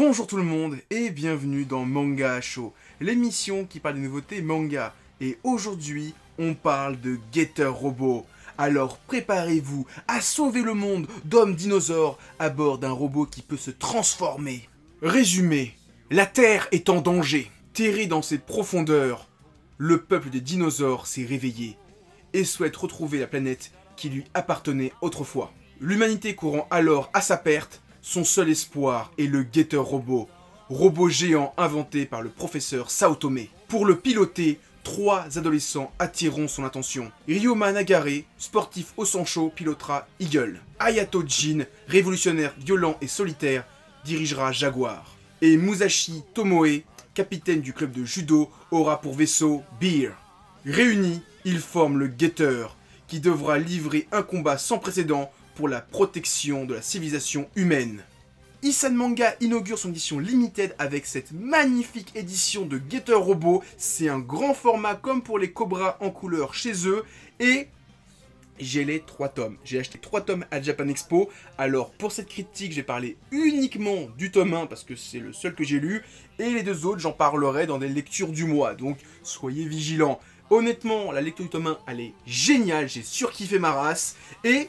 Bonjour tout le monde et bienvenue dans Manga Show, l'émission qui parle des nouveautés manga. Et aujourd'hui, on parle de Getter Robot. Alors préparez-vous à sauver le monde d'hommes dinosaures à bord d'un robot qui peut se transformer. Résumé, la Terre est en danger. Terré dans ses profondeurs, le peuple des dinosaures s'est réveillé et souhaite retrouver la planète qui lui appartenait autrefois. L'humanité courant alors à sa perte, son seul espoir est le Getter Robot, robot géant inventé par le professeur Saotome. Pour le piloter, 3 adolescents attireront son attention. Ryoma Nagare, sportif au sang chaud, pilotera Eagle. Hayato Jin, révolutionnaire violent et solitaire, dirigera Jaguar. Et Musashi Tomoe, capitaine du club de judo, aura pour vaisseau Bear. Réunis, ils forment le Getter, qui devra livrer un combat sans précédent pour la protection de la civilisation humaine. Isan Manga inaugure son édition limited avec cette magnifique édition de Getter Robot. C'est un grand format comme pour les Cobras en couleur chez eux. Et j'ai les 3 tomes. J'ai acheté 3 tomes à Japan Expo. Alors pour cette critique, j'ai parlé uniquement du tome 1 parce que c'est le seul que j'ai lu. Et les 2 autres, j'en parlerai dans des lectures du mois. Donc soyez vigilants. Honnêtement, la lecture du tome 1, elle est géniale. J'ai surkiffé ma race. Et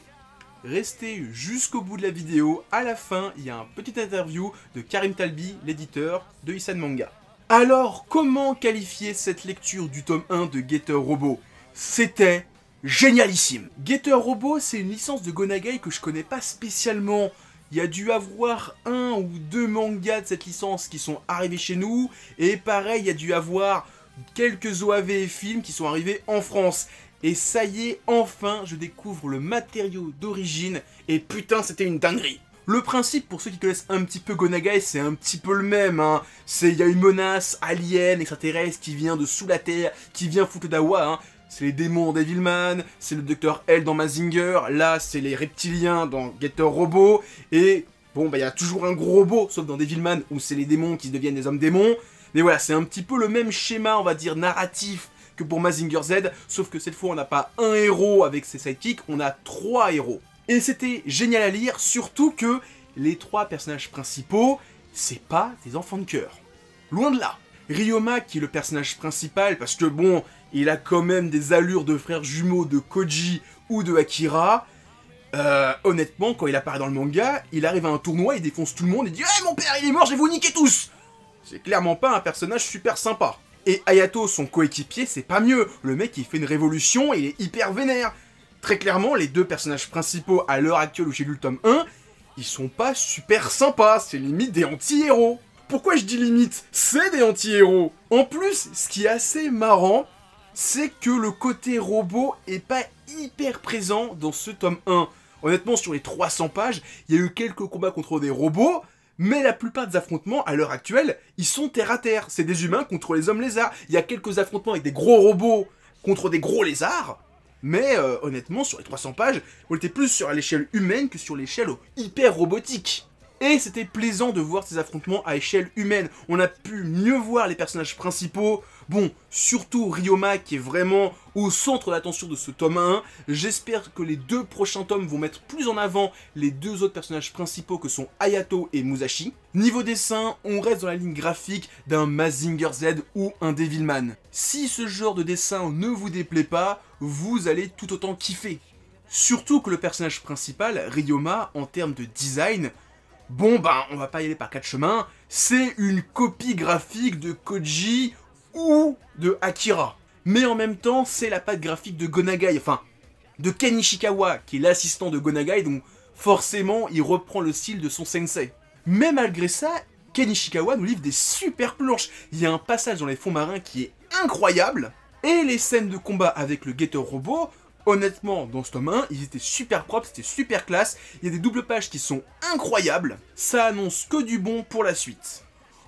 restez jusqu'au bout de la vidéo, à la fin, il y a un petit interview de Karim Talbi, l'éditeur de Isan Manga. Alors, comment qualifier cette lecture du tome 1 de Getter Robot? C'était génialissime. Getter Robot, c'est une licence de Go Nagai que je connais pas spécialement. Il y a dû avoir 1 ou 2 mangas de cette licence qui sont arrivés chez nous, et pareil, il y a dû avoir quelques OAV et films qui sont arrivés en France. Et ça y est, enfin, je découvre le matériau d'origine, et putain, c'était une dinguerie. Le principe, pour ceux qui connaissent un petit peu Go Nagai, c'est un petit peu le même, hein. Il y a une menace alien, extraterrestre, qui vient de sous la Terre, qui vient foutre Dawa, hein. C'est les démons dans Devilman, c'est le Dr. L dans Mazinger, là, c'est les reptiliens dans Getter Robot, et bon, bah, il y a toujours un gros robot, sauf dans Devilman, où c'est les démons qui deviennent des hommes démons. Mais voilà, c'est un petit peu le même schéma, on va dire, narratif, que pour Mazinger Z, sauf que cette fois on n'a pas un héros avec ses sidekicks, on a 3 héros. Et c'était génial à lire, surtout que les 3 personnages principaux, c'est pas des enfants de cœur. Loin de là. Ryoma qui est le personnage principal, parce que bon, il a quand même des allures de frère jumeau de Koji ou de Akira. Honnêtement, quand il apparaît dans le manga, il arrive à un tournoi, il défonce tout le monde, et dit « Hey, mon père il est mort, je vais vous niquer tous !» C'est clairement pas un personnage super sympa. Et Hayato, son coéquipier, c'est pas mieux. Le mec, il fait une révolution et il est hyper vénère. Très clairement, les 2 personnages principaux, à l'heure actuelle où j'ai lu le tome 1, ils sont pas super sympas. C'est limite des anti-héros. Pourquoi je dis limite? C'est des anti-héros. En plus, ce qui est assez marrant, c'est que le côté robot est pas hyper présent dans ce tome 1. Honnêtement, sur les 300 pages, il y a eu quelques combats contre des robots, mais la plupart des affrontements, à l'heure actuelle, ils sont terre à terre. C'est des humains contre les hommes lézards. Il y a quelques affrontements avec des gros robots contre des gros lézards. Mais honnêtement, sur les 300 pages, on était plus sur l'échelle humaine que sur l'échelle hyper robotique. Et c'était plaisant de voir ces affrontements à échelle humaine. On a pu mieux voir les personnages principaux. Bon, surtout Ryoma qui est vraiment au centre de l'attention de ce tome 1. J'espère que les 2 prochains tomes vont mettre plus en avant les 2 autres personnages principaux que sont Hayato et Musashi. Niveau dessin, on reste dans la ligne graphique d'un Mazinger Z ou un Devilman. Si ce genre de dessin ne vous déplaît pas, vous allez tout autant kiffer. Surtout que le personnage principal, Ryoma, en termes de design, bon ben, on va pas y aller par 4 chemins, c'est une copie graphique de Koji ou de Akira. Mais en même temps, c'est la patte graphique de Go Nagai, enfin, de Ken Ishikawa, qui est l'assistant de Go Nagai, donc forcément, il reprend le style de son sensei. Mais malgré ça, Ken Ishikawa nous livre des super planches. Il y a un passage dans les fonds marins qui est incroyable, et les scènes de combat avec le Getter Robot, honnêtement, dans ce tome 1, ils étaient super propres, c'était super classe, il y a des doubles pages qui sont incroyables, ça annonce que du bon pour la suite.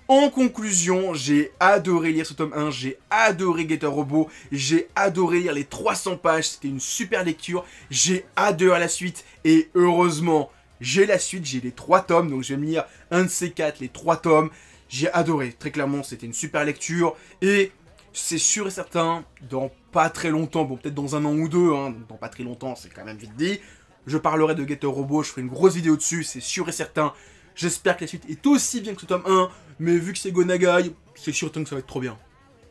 En conclusion, j'ai adoré lire ce tome 1, j'ai adoré Getter Robot, j'ai adoré lire les 300 pages, c'était une super lecture, j'ai adoré la suite, et heureusement, j'ai la suite, j'ai les 3 tomes, donc je vais me lire un de ces 4, les 3 tomes, j'ai adoré, très clairement, c'était une super lecture, et c'est sûr et certain, dans pas très longtemps, bon peut-être dans 1 an ou 2, hein, dans pas très longtemps, c'est quand même vite dit, je parlerai de Getter Robot, je ferai une grosse vidéo dessus, c'est sûr et certain, J'espère que la suite est aussi bien que ce tome 1, mais vu que c'est Go Nagai, c'est certain que ça va être trop bien.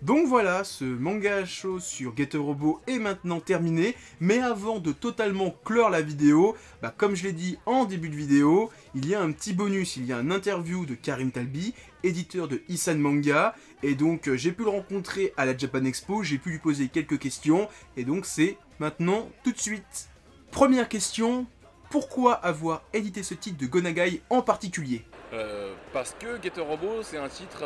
Donc voilà, ce manga à chaud sur Getter Robo est maintenant terminé, mais avant de totalement clore la vidéo, comme je l'ai dit en début de vidéo, il y a un petit bonus, il y a une interview de Karim Talbi, éditeur de Isan Manga, et donc j'ai pu le rencontrer à la Japan Expo, j'ai pu lui poser quelques questions, et donc c'est maintenant tout de suite. Première question, pourquoi avoir édité ce titre de Go Nagai en particulier ? Parce que Getter Robo, c'est un titre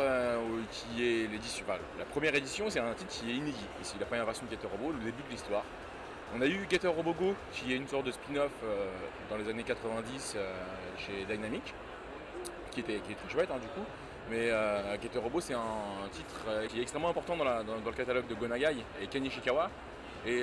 qui est l'édition. Enfin, la première édition, c'est un titre qui est inédit. C'est la première version de Getter Robo, le début de l'histoire. On a eu Getter Robo Go, qui est une sorte de spin-off dans les années 90 chez Dynamic, qui est très chouette du coup. Mais Getter Robo, c'est un titre qui est extrêmement important dans le catalogue de Go Nagai et Ken Ishikawa. Et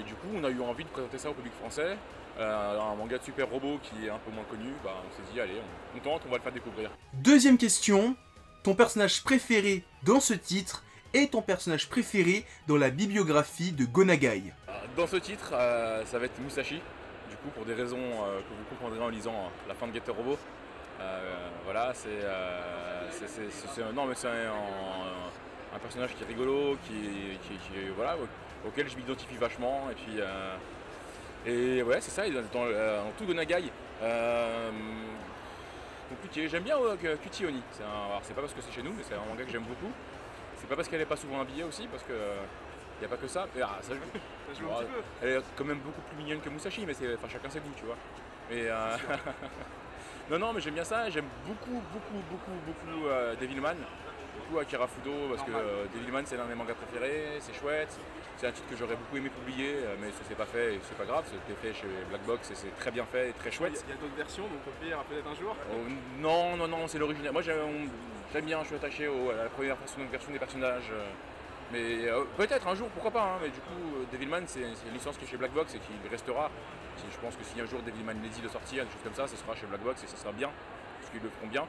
du coup, on a eu envie de présenter ça au public français. Un manga de super robot qui est un peu moins connu, on s'est dit allez, on tente, on va le faire découvrir. Deuxième question, ton personnage préféré dans ce titre et ton personnage préféré dans la bibliographie de Go Nagai. Dans ce titre, ça va être Musashi, du coup pour des raisons que vous comprendrez en lisant la fin de Getter Robo. Voilà, c'est un personnage qui est rigolo, voilà, auquel je m'identifie vachement, et puis et ouais, c'est ça, dans tout Go Nagai. Compliqué. J'aime bien Cutie Oni. Alors c'est pas parce que c'est chez nous, mais c'est un manga que j'aime beaucoup. C'est pas parce qu'elle est pas souvent habillée aussi, parce que y a pas que ça. Et, ça joue un petit peu. Elle est quand même beaucoup plus mignonne que Musashi, mais chacun ses goûts, tu vois. Et non, mais j'aime bien ça. J'aime beaucoup Devilman. Beaucoup Akira Fudo, parce que Devilman c'est l'un de mes mangas préférés, c'est chouette. C'est un titre que j'aurais beaucoup aimé publier, mais ça s'est pas fait et c'est pas grave, c'était fait chez Black Box et c'est très bien fait et très chouette. Il y a d'autres versions, donc on peut faire peut-être un jour. Non, c'est l'original. Moi j'aime bien, je suis attaché à la première version des personnages. Mais peut-être un jour, pourquoi pas, mais du coup Devilman c'est une licence qui est chez Black Box et qui restera. Je pense que si un jour Devilman décide de sortir, des choses comme ça sera chez Black Box et ça sera bien, parce qu'ils le feront bien.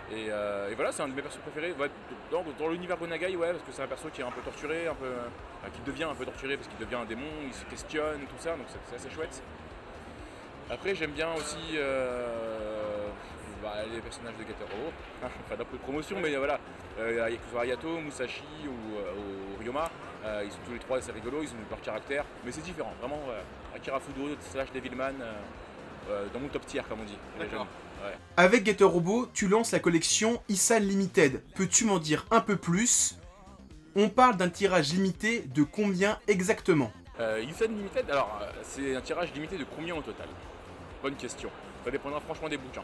Et voilà, c'est un de mes persos préférés. Ouais, dans l'univers Go Nagai, ouais, parce que c'est un perso qui est un peu torturé, qui devient un peu torturé parce qu'il devient un démon, il se questionne, tout ça, donc c'est assez chouette. Après, j'aime bien aussi les personnages de Getter Robo, pas d'un peu de promotion, mais voilà, que ce soit Hayato, Musashi ou Ryoma, ils sont tous les trois assez rigolos, ils ont leur caractère, mais c'est différent, vraiment. Akira Fudo / Devilman, dans mon top tier, comme on dit. D'accord. Ouais. Avec Getter Robo, tu lances la collection Isan Limited. Peux-tu m'en dire un peu plus? On parle d'un tirage limité de combien exactement? Isan Limited, alors c'est un tirage limité de combien au total? Bonne question. Ça dépendra franchement des bouquins.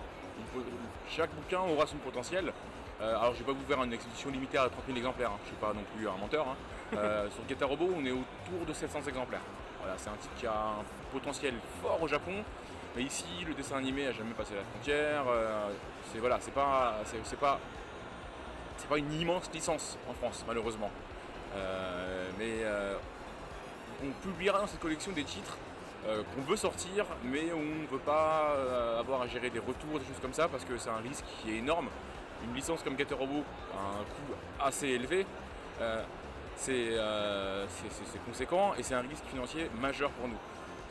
Chaque bouquin aura son potentiel. Alors je vais pas vous faire une exposition limitée à 30 000 exemplaires, je suis pas non plus un menteur. Sur Getter Robo, on est autour de 700 exemplaires. Voilà, c'est un titre qui a un potentiel fort au Japon. Mais ici, le dessin animé n'a jamais passé la frontière. C'est pas une immense licence en France, malheureusement. On publiera dans cette collection des titres qu'on veut sortir, mais on ne veut pas avoir à gérer des retours, des choses comme ça, parce que c'est un risque qui est énorme. Une licence comme Getter Robo a un coût assez élevé. C'est conséquent et c'est un risque financier majeur pour nous.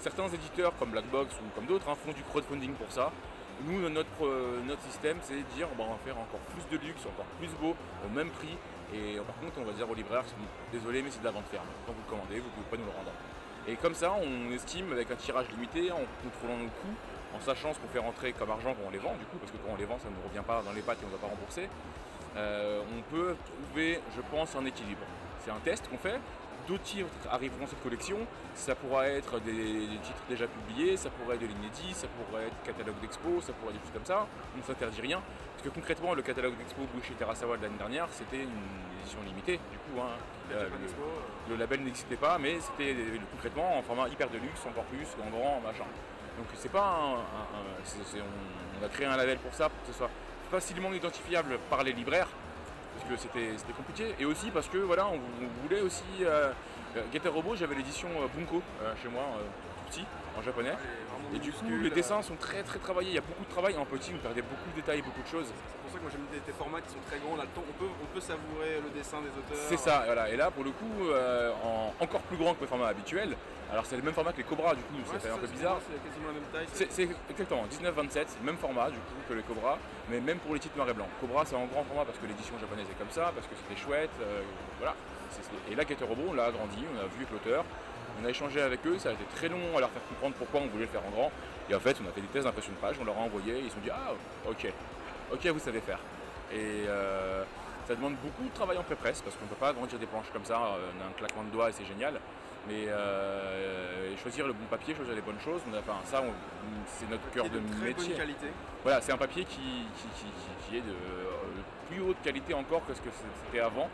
Certains éditeurs comme Black Box ou comme d'autres font du crowdfunding pour ça. Nous, notre système, c'est de dire on va faire encore plus de luxe, encore plus beau, au même prix. Et par contre, on va dire aux libraires, désolé, mais c'est de la vente ferme. Quand vous le commandez, vous ne pouvez pas nous le rendre. Et comme ça, on estime avec un tirage limité, en contrôlant nos coûts, en sachant ce qu'on fait rentrer comme argent quand on les vend, du coup, parce que quand on les vend, ça ne nous revient pas dans les pattes et on ne va pas rembourser. On peut trouver, je pense, un équilibre. C'est un test qu'on fait. D'autres titres arriveront dans cette collection, ça pourra être des titres déjà publiés, ça pourrait être de l'inédit, ça pourrait être catalogue d'expo, ça pourrait être des choses comme ça, on ne s'interdit rien. Parce que concrètement, le catalogue d'expo Bushi Terasawa de l'année dernière, c'était une édition limitée, du coup, le label n'existait pas, mais c'était concrètement en format hyper de luxe, encore plus, en grand, machin. Donc c'est pas on a créé un label pour ça, pour que ce soit facilement identifiable par les libraires, parce que c'était compliqué, et aussi parce que voilà, on voulait aussi Getter Robo, j'avais l'édition Bunko chez moi, petit en japonais. Et du coup, les dessins sont très travaillés, il y a beaucoup de travail. En petit, vous perdez beaucoup de détails, beaucoup de choses. C'est pour ça que moi j'aime des formats qui sont très grands. Là, on peut savourer le dessin des auteurs. C'est ça, voilà. Et là, pour le coup, encore plus grand que le format habituel. Alors, c'est le même format que les Cobras, du coup, ça fait un peu bizarre. C'est quasiment la même taille. C'est exactement 19-27, c'est le même format du coup que les Cobras, mais même pour les titres noir et blanc. Cobra, c'est en grand format parce que l'édition japonaise est comme ça, parce que c'était chouette. Voilà. Et là, Getter Robot, on l'a agrandi, on a vu avec l'auteur. On a échangé avec eux, ça a été très long à leur faire comprendre pourquoi on voulait le faire en grand. Et en fait, on a fait des tests d'impression de page, on leur a envoyé, ils se sont dit ah ok, vous savez faire. Et ça demande beaucoup de travail en pré-presse parce qu'on ne peut pas agrandir des planches comme ça, on a un claquement de doigts et c'est génial. Mais choisir le bon papier, choisir les bonnes choses, c'est notre cœur de métier. Bonne qualité. Voilà, c'est un papier qui est de plus haute qualité encore que ce que c'était avant.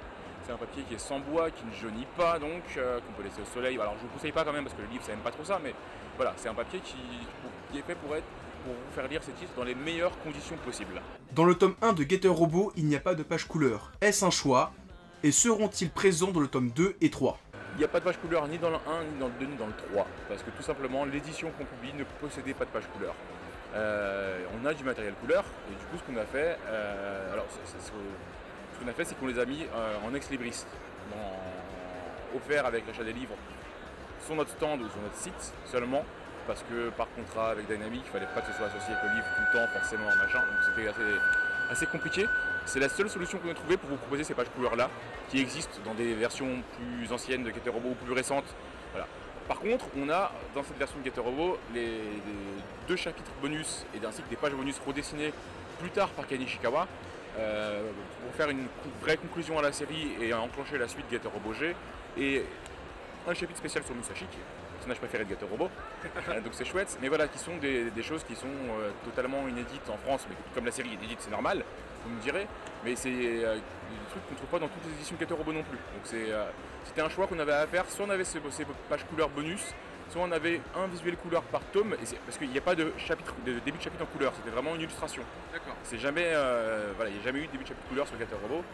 C'est un papier qui est sans bois, qui ne jaunit pas, donc qu'on peut laisser au soleil. Alors je ne vous conseille pas quand même parce que le livre ça n'aime pas trop ça, mais voilà, c'est un papier qui est fait pour vous faire lire ces titres dans les meilleures conditions possibles. Dans le tome 1 de Getter Robot, il n'y a pas de page couleur. Est-ce un choix? Et seront-ils présents dans le tome 2 et 3? Il n'y a pas de page couleur ni dans le 1, ni dans le 2, ni dans le 3, parce que tout simplement l'édition qu'on publie ne possédait pas de page couleur. On a du matériel couleur, et du coup ce qu'on a fait, c'est qu'on les a mis en ex-libris, offert avec l'achat des livres sur notre stand ou sur notre site seulement, parce que par contrat avec Dynamic, il ne fallait pas que ce soit associé avec le livre tout le temps forcément, machin, donc c'était assez compliqué. C'est la seule solution qu'on a trouvée pour vous proposer ces pages couleurs là, qui existent dans des versions plus anciennes de Getter Robot ou plus récentes. Voilà. Par contre, on a dans cette version de Getter Robot les 2 chapitres bonus et ainsi que des pages bonus redessinées plus tard par Ken Ishikawa pour faire une vraie conclusion à la série et enclencher la suite Getter Robot G, et un chapitre spécial sur Musashi, qui est le personnage préféré de Getter Robot. Donc c'est chouette, mais voilà, qui sont des choses qui sont totalement inédites en France, mais comme la série est inédite, c'est normal, vous me direz, mais c'est des trucs qu'on ne trouve pas dans toutes les éditions Getter Robot non plus. Donc c'était un choix qu'on avait à faire, soit on avait ces pages couleurs bonus, soit on avait un visuel couleur par tome, parce qu'il n'y a pas de début de chapitre en couleur, c'était vraiment une illustration. D'accord. C'est jamais, il n'y a jamais eu de début de chapitre couleur sur Getter Robot.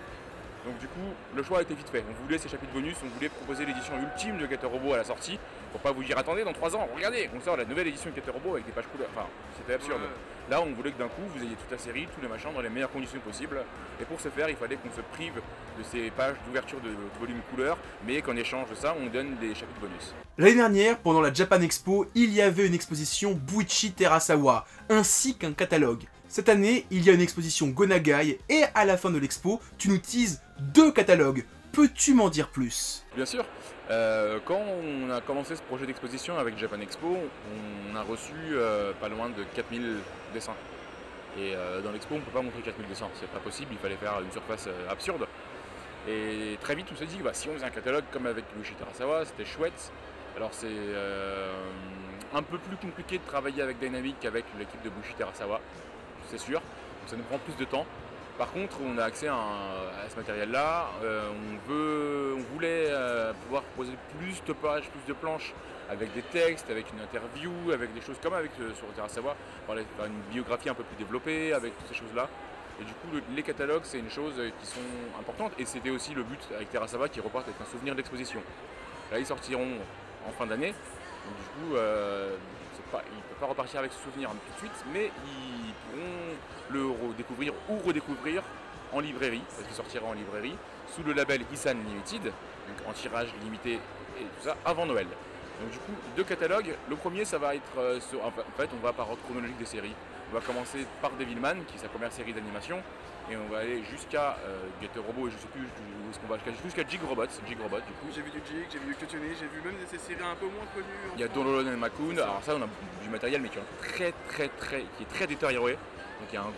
Donc du coup, le choix a été vite fait. On voulait ces chapitres bonus, on voulait proposer l'édition ultime de Getter Robot à la sortie, pour pas vous dire attendez, dans 3 ans, regardez, on sort la nouvelle édition de Getter Robot avec des pages couleurs. Enfin, c'était absurde. Ouais. Là, on voulait que d'un coup, vous ayez toute la série, tous les machins dans les meilleures conditions possibles. Et pour ce faire, il fallait qu'on se prive de ces pages d'ouverture de volume couleur, mais qu'en échange de ça, on donne des chapitres bonus. L'année dernière, pendant la Japan Expo, il y avait une exposition Buichi Terasawa, ainsi qu'un catalogue. Cette année, il y a une exposition Gonagai, et à la fin de l'expo, tu nous teases 2 catalogues. Peux-tu m'en dire plus? Bien sûr. Quand on a commencé ce projet d'exposition avec Japan Expo, on a reçu pas loin de 4000 dessins. Et dans l'expo, on ne peut pas montrer 4000 dessins, c'est pas possible, il fallait faire une surface absurde. Et très vite, on s'est dit, bah, si on faisait un catalogue comme avec Buichi Terasawa, c'était chouette. Alors c'est un peu plus compliqué de travailler avec Dynamic qu'avec l'équipe de Buichi Terasawa, c'est sûr, donc ça nous prend plus de temps. Par contre, on a accès à ce matériel-là, on voulait pouvoir proposer plus de pages, plus de planches, avec des textes, avec une interview, avec des choses comme avec sur Terasawa, faire une biographie un peu plus développée, avec toutes ces choses-là. Et du coup, les catalogues, c'est une chose qui sont importantes, et c'était aussi le but avec Terasawa qui repartent avec un souvenir d'exposition. Là, ils sortiront en fin d'année, donc du coup, ils ne peuvent pas repartir avec ce souvenir tout de suite, mais ils pourront le redécouvrir ou redécouvrir en librairie, parce qu'il sortira en librairie, sous le label Isan Limited, donc en tirage limité et tout ça, avant Noël. Donc du coup, 2 catalogues. Le premier, ça va être, en fait, on va par ordre chronologique des séries. On va commencer par Devilman, qui est sa première série d'animation, et on va aller jusqu'à Getter Robot, et je sais plus où est-ce qu'on va, jusqu'à Jig Robot, du coup. J'ai vu du Jig, j'ai vu du Kyotune, j'ai vu même ces séries un peu moins connues. Il y a Dololon et Makun, alors ça on a du matériel mais qui est très détérioré. Donc il y a un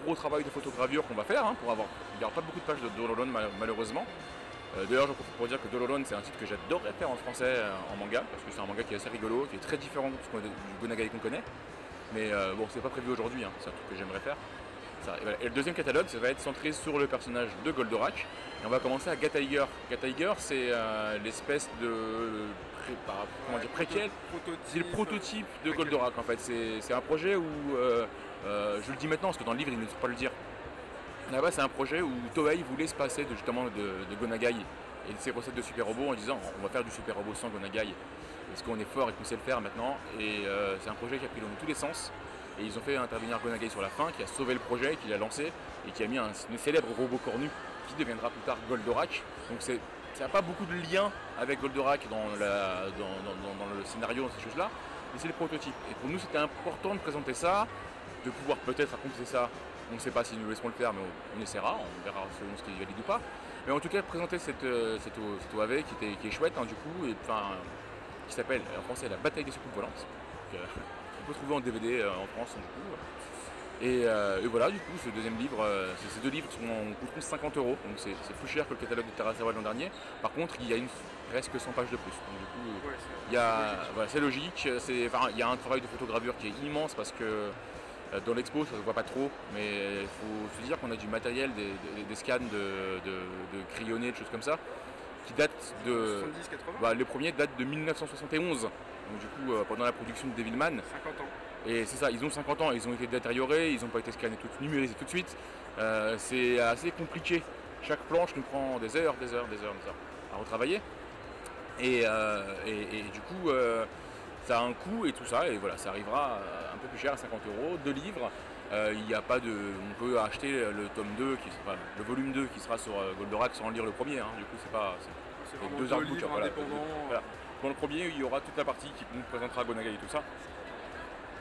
gros travail de photogravure qu'on va faire pour avoir. Il n'y aura pas beaucoup de pages de Dololon malheureusement. D'ailleurs j'en profite pour dire que Dololon c'est un titre que j'adorerais faire en français en manga, parce que c'est un manga qui est assez rigolo, qui est très différent du Gonagai qu'on connaît. Mais bon, c'est pas prévu aujourd'hui, c'est un truc que j'aimerais faire. Ça, et, voilà. Et le deuxième catalogue, ça va être centré sur le personnage de Goldorak. Et on va commencer à Gatiger. Gatiger, c'est l'espèce de préquel. C'est le prototype de Goldorak en fait. C'est un projet où, je le dis maintenant parce que dans le livre il ne faut pas le dire. Là-bas, c'est un projet où Toei voulait se passer de Gonagai et de ses recettes de super robots en disant on va faire du super robot sans Gonagai. parce qu'on est fort et qu'on sait le faire maintenant. Et c'est un projet qui a pris dans tous les sens. Et ils ont fait intervenir Go Nagai sur la fin, qui a sauvé le projet, qui l'a lancé et qui a mis un célèbre robot cornu qui deviendra plus tard Goldorak. Donc ça n'a pas beaucoup de lien avec Goldorak dans le scénario, dans ces choses-là, mais c'est le prototype. Et pour nous, c'était important de présenter ça, de pouvoir peut-être raconter ça. On ne sait pas si nous laisserons le faire, mais on essaiera, on verra selon ce qui est valide ou pas. Mais en tout cas, présenter cette OAV qui est chouette, hein, du coup, et qui s'appelle en français La Bataille des soucoupes volantes. Donc, on peut trouver en DVD en France, du coup. Et voilà, du coup, ce deuxième livre, ces 2 livres coûteront 50 €, donc c'est plus cher que le catalogue de TerraServal l'an dernier. Par contre, il y a presque 100 pages de plus. Donc, du coup, voilà, c'est logique. Il y a un travail de photogravure qui est immense parce que dans l'expo, ça ne se voit pas trop, mais il faut se dire qu'on a du matériel, des scans de crayonnés, des choses comme ça, qui datent de... 70-80 les premiers datent de 1971, donc du coup, pendant la production de Devilman. 50 ans. Et c'est ça, ils ont 50 ans, ils ont été détériorés, ils n'ont pas été scannés, numérisés tout de suite. C'est assez compliqué. Chaque planche nous prend des heures à retravailler. Et du coup, ça a un coût et tout ça, et voilà, ça arrivera un peu plus cher à 50 €, 2 livres. Il n'y a pas de. On peut acheter le tome 2, le volume 2 qui sera sur Goldorak sans lire le premier. Hein. Du coup, C'est vraiment 2 2 artbooks. livres Voilà. indépendants. Voilà. Dans le premier, il y aura toute la partie qui nous présentera Go Nagai et tout ça.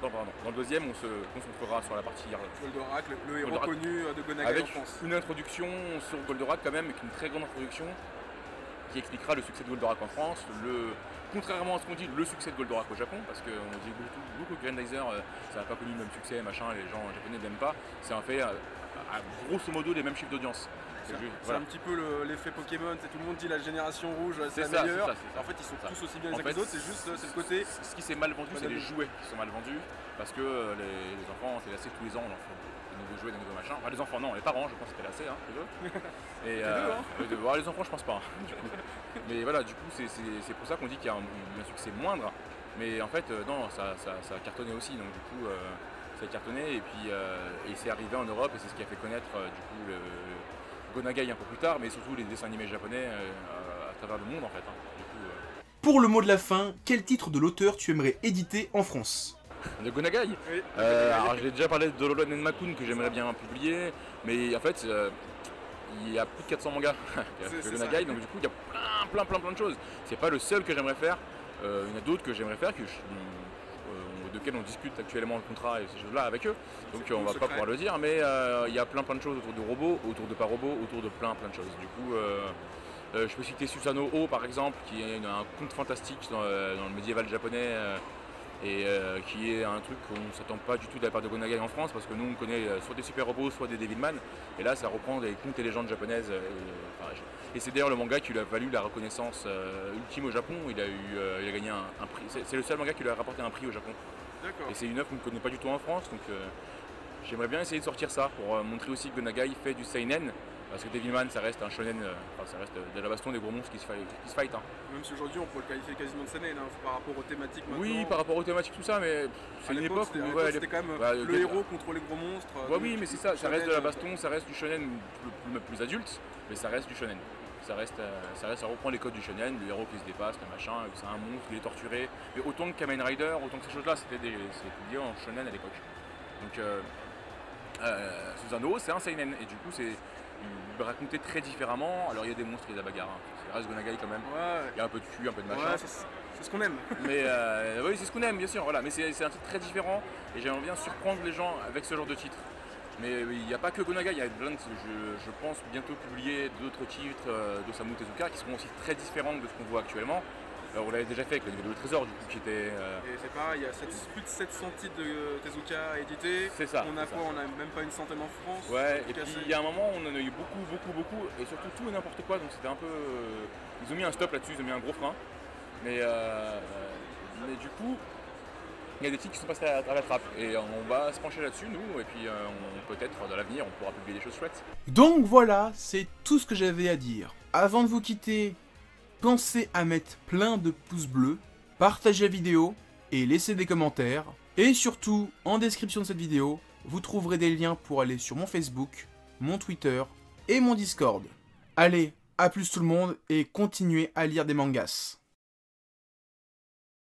Non, pardon. Dans le deuxième, on se concentrera sur la partie Goldorak, le héros Goldorak, connu de Go Nagai avec en France. une introduction sur Goldorak quand même, avec une très grande introduction qui expliquera le succès de Goldorak en France, contrairement à ce qu'on dit, le succès de Goldorak au Japon, parce qu'on dit beaucoup que Grandizer, ça n'a pas connu le même succès, machin, les gens japonais ne l'aiment pas. C'est un fait, grosso modo, les mêmes chiffres d'audience. C'est un petit peu l'effet Pokémon, tout le monde dit la génération rouge c'est la ça, meilleure. c'est ça. En fait ils sont tous aussi bien En les uns que fait, les autres, c'est juste le côté. Ce qui s'est mal vendu, c'est les jouets qui sont mal vendus, parce que les enfants, c'est lassé tous les ans, on leur fait des nouveaux jouets, des nouveaux machins. Enfin les enfants non, les parents je pense que c'était lassé, hein, les deux. Et les enfants je pense pas, hein, du coup. Mais voilà, du coup c'est pour ça qu'on dit qu'il y a un succès moindre, mais en fait non, ça a cartonné aussi, donc du coup ça a cartonné, et puis c'est arrivé en Europe, et c'est ce qui a fait connaître du coup le Go Nagai un peu plus tard, mais surtout les dessins animés japonais à travers le monde en fait. Hein. Du coup, Pour le mot de la fin, quel titre de l'auteur tu aimerais éditer en France? de Go Nagai. Oui. Alors j'ai déjà parlé de Lolo Nenmakun que j'aimerais bien publier, mais en fait il y a plus de 400 mangas de Go Nagai, donc du coup il y a plein de choses. C'est pas le seul que j'aimerais faire, il y en a d'autres que j'aimerais faire, desquels on discute actuellement le contrat et ces choses-là avec eux, donc on va pas pouvoir le dire, mais il y a plein de choses autour de robots, autour de pas robots, autour de plein de choses. Du coup, je peux citer Susanoo O par exemple, qui est un conte fantastique dans le médiéval japonais, et qui est un truc qu'on ne s'attend pas du tout de la part de Go Nagai en France, parce que nous on connaît soit des super robots, soit des Devilman, et là ça reprend des contes et légendes japonaises, et c'est d'ailleurs le manga qui lui a valu la reconnaissance ultime au Japon. Il a gagné un prix, c'est le seul manga qui lui a rapporté un prix au Japon. Et c'est une œuvre qu'on ne connaît pas du tout en France, donc j'aimerais bien essayer de sortir ça pour montrer aussi que Go Nagai fait du seinen, parce que Devilman ça reste un shonen, ça reste de la baston, des gros monstres qui se fight. Hein. Même si aujourd'hui on peut le qualifier quasiment de seinen par rapport aux thématiques maintenant. Oui, par rapport aux thématiques tout ça, mais c'est une époque où c'était quand même le héros contre les gros monstres. Oui, mais c'est ça reste de la baston, ça reste du shonen plus adulte, mais ça reste du shonen. Ça reprend les codes du shonen, le héros qui se dépasse, le machin, c'est un monstre, il est torturé. Mais autant que Kamen Rider, autant que ces choses-là, c'était publié en shonen à l'époque. Donc Susanoo, c'est un seinen, et du coup c'est raconté très différemment. Alors il y a des monstres, il y a de la bagarre, hein. Ça reste Go Nagai quand même. Ouais. Il y a un peu de cul, un peu de machin. Ouais, c'est ce qu'on aime. Mais oui, c'est ce qu'on aime, bien sûr. Voilà. Mais c'est un titre très différent, et j'aimerais bien surprendre les gens avec ce genre de titre. Mais il n'y a pas que Go Nagai, il y a plein je pense bientôt publier d'autres titres d'Osamu Tezuka qui seront aussi très différents de ce qu'on voit actuellement. Alors, on l'avait déjà fait avec le niveau de trésor, du coup, qui était. Et c'est pareil, il y a plus de 700 titres de Tezuka édités. C'est ça. On a quoi? On a même pas une centaine en France. Ouais, et puis il y a un moment, on en a eu beaucoup, et surtout tout et n'importe quoi, donc c'était un peu. Ils ont mis un stop là-dessus, ils ont mis un gros frein. Mais du coup, il y a des titres qui sont passés à la trappe, et on va se pencher là-dessus, nous, et puis peut-être dans l'avenir, on pourra publier des choses chouettes. Donc voilà, c'est tout ce que j'avais à dire. Avant de vous quitter, pensez à mettre plein de pouces bleus, partagez la vidéo et laissez des commentaires. Et surtout, en description de cette vidéo, vous trouverez des liens pour aller sur mon Facebook, mon Twitter et mon Discord. Allez, à plus tout le monde et continuez à lire des mangas.